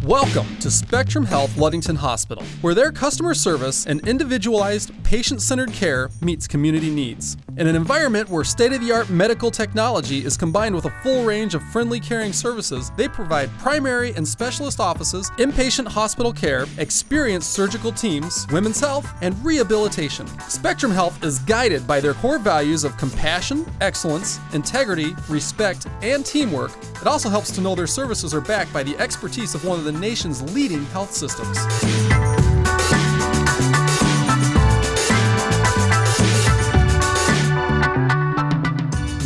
Welcome to Spectrum Health Ludington Hospital, where their customer service and individualized, patient-centered care meets community needs. In an environment where state-of-the-art medical technology is combined with a full range of friendly caring services, they provide primary and specialist offices, inpatient hospital care, experienced surgical teams, women's health, and rehabilitation. Spectrum Health is guided by their core values of compassion, excellence, integrity, respect, and teamwork. It also helps to know their services are backed by the expertise of one of the nation's leading health systems.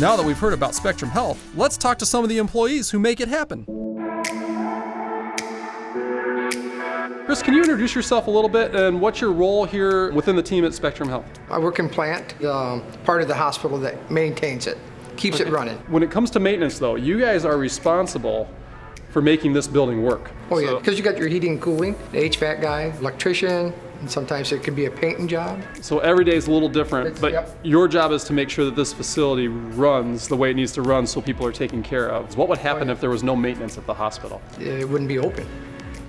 Now that we've heard about Spectrum Health, let's talk to some of the employees who make it happen. Chris, can you introduce yourself a little bit and what's your role here within the team at Spectrum Health? I work in plant, part of the hospital that maintains it, keeps it running. When it comes to maintenance though, you guys are responsible for making this building work. Oh yeah, because you got your heating and cooling, the HVAC guy, electrician, and sometimes it could be a painting job. So every day is a little different, but Your job is to make sure that this facility runs the way it needs to run so people are taken care of. What would happen if there was no maintenance at the hospital? It wouldn't be open.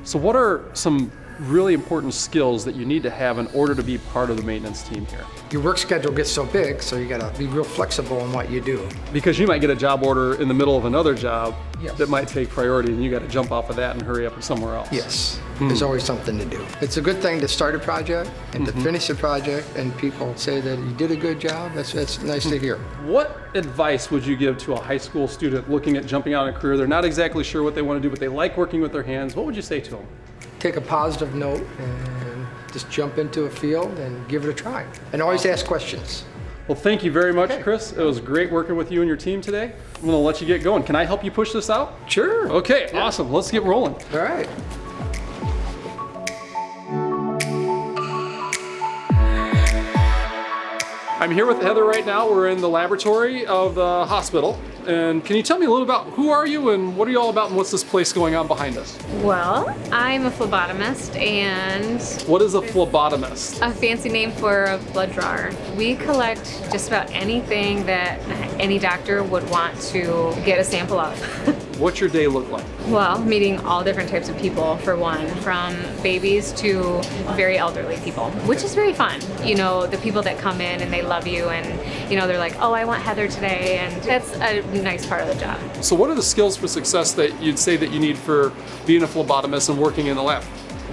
So what are some really important skills that you need to have in order to be part of the maintenance team here? Your work schedule gets so big, so you gotta be real flexible in what you do. Because you might get a job order in the middle of another job Yes. that might take priority and you gotta jump off of that and hurry up somewhere else. Yes, there's always something to do. It's a good thing to start a project and to finish a project and people say that you did a good job. That's nice to hear. What advice would you give to a high school student looking at jumping out in a career? They're not exactly sure what they want to do, but they like working with their hands. What would you say to them? Take a positive note and just jump into a field and give it a try. And always ask questions. Well, thank you very much, Chris. It was great working with you and your team today. I'm gonna let you get going. Can I help you push this out? Sure. Okay, awesome. Let's get rolling. All right. I'm here with Heather right now. We're in the laboratory of the hospital. And can you tell me a little about who are you and what are you all about and what's this place going on behind us? Well, I'm a phlebotomist, and What is a phlebotomist? a fancy name for a blood drawer. We collect just about anything that any doctor would want to get a sample of. What's your day look like? Well, meeting all different types of people, for one, from babies to very elderly people, which is very fun. You know, the people that come in and they love you and, you know, they're like, oh, I want Heather today, and that's a nice part of the job. So what are the skills for success that you'd say that you need for being a phlebotomist and working in the lab?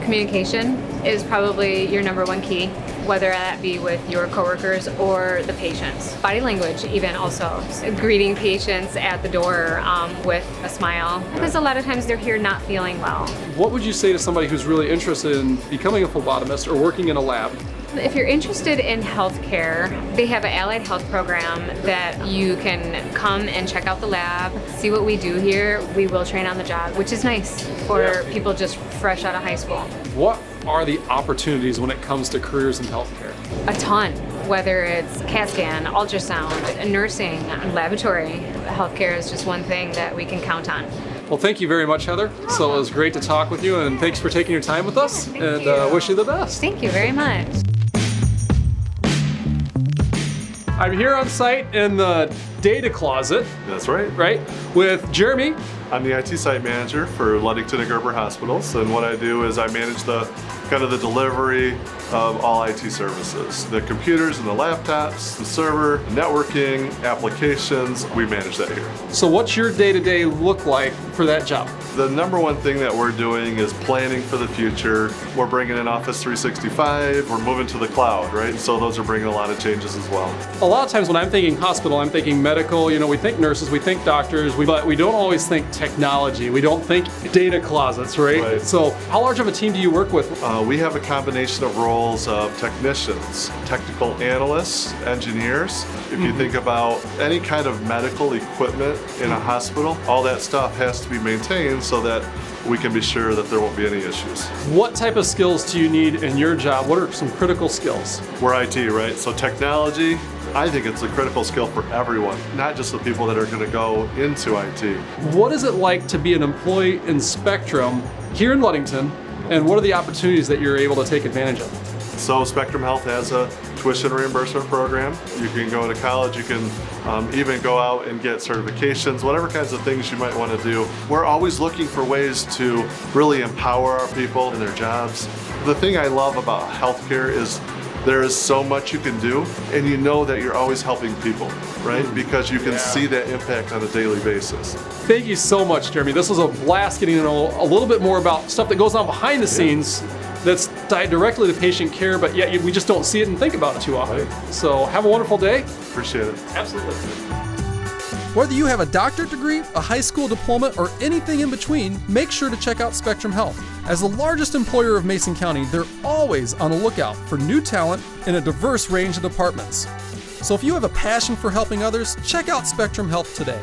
Communication is probably your number one key, whether that be with your coworkers or the patients. Body language even also. Greeting patients at the door with a smile, because a lot of times they're here not feeling well. What would you say to somebody who's really interested in becoming a phlebotomist or working in a lab? If you're interested in healthcare, they have an allied health program that you can come and check out the lab, see what we do here. We will train on the job, which is nice for people just fresh out of high school. What are the opportunities when it comes to careers in healthcare? A ton, whether it's CAT scan, ultrasound, nursing, laboratory. Healthcare is just one thing that we can count on. Well, thank you very much, Heather. So it was great to talk with you, and thanks for taking your time with us, and wish you the best. Thank you very much. I'm here on site in the data closet, That's right. right, with Jeremy. I'm the IT site manager for Ludington and Gerber Hospitals, and what I do is I manage the delivery of all IT services. The computers and the laptops, the server, networking, applications, we manage that here. So what's your day-to-day look like for that job? The number one thing that we're doing is planning for the future. We're bringing in Office 365, we're moving to the cloud, right? So those are bringing a lot of changes as well. A lot of times when I'm thinking hospital, I'm thinking medical, you know, we think nurses, we think doctors, but we don't always think technology. We don't think data closets, right? So how large of a team do you work with? We have a combination of roles of technicians, technical analysts, engineers. If you think about any kind of medical equipment in a hospital, all that stuff has to be maintained so that we can be sure that there won't be any issues. What type of skills do you need in your job? What are some critical skills? We're IT, right? So technology, I think it's a critical skill for everyone, not just the people that are going to go into IT. What is it like to be an employee in Spectrum here in Ludington, and what are the opportunities that you're able to take advantage of? So Spectrum Health has a tuition reimbursement program. You can go to college, you can even go out and get certifications, whatever kinds of things you might want to do. We're always looking for ways to really empower our people in their jobs. The thing I love about healthcare is there is so much you can do, and you know that you're always helping people, right? Because you can see that impact on a daily basis. Thank you so much, Jeremy. This was a blast getting to know a little bit more about stuff that goes on behind the scenes that's tied directly to patient care, but yet we just don't see it and think about it too often. So have a wonderful day. Appreciate it. Absolutely. Whether you have a doctorate degree, a high school diploma, or anything in between, make sure to check out Spectrum Health. As the largest employer of Mason County, they're always on the lookout for new talent in a diverse range of departments. So if you have a passion for helping others, check out Spectrum Health today.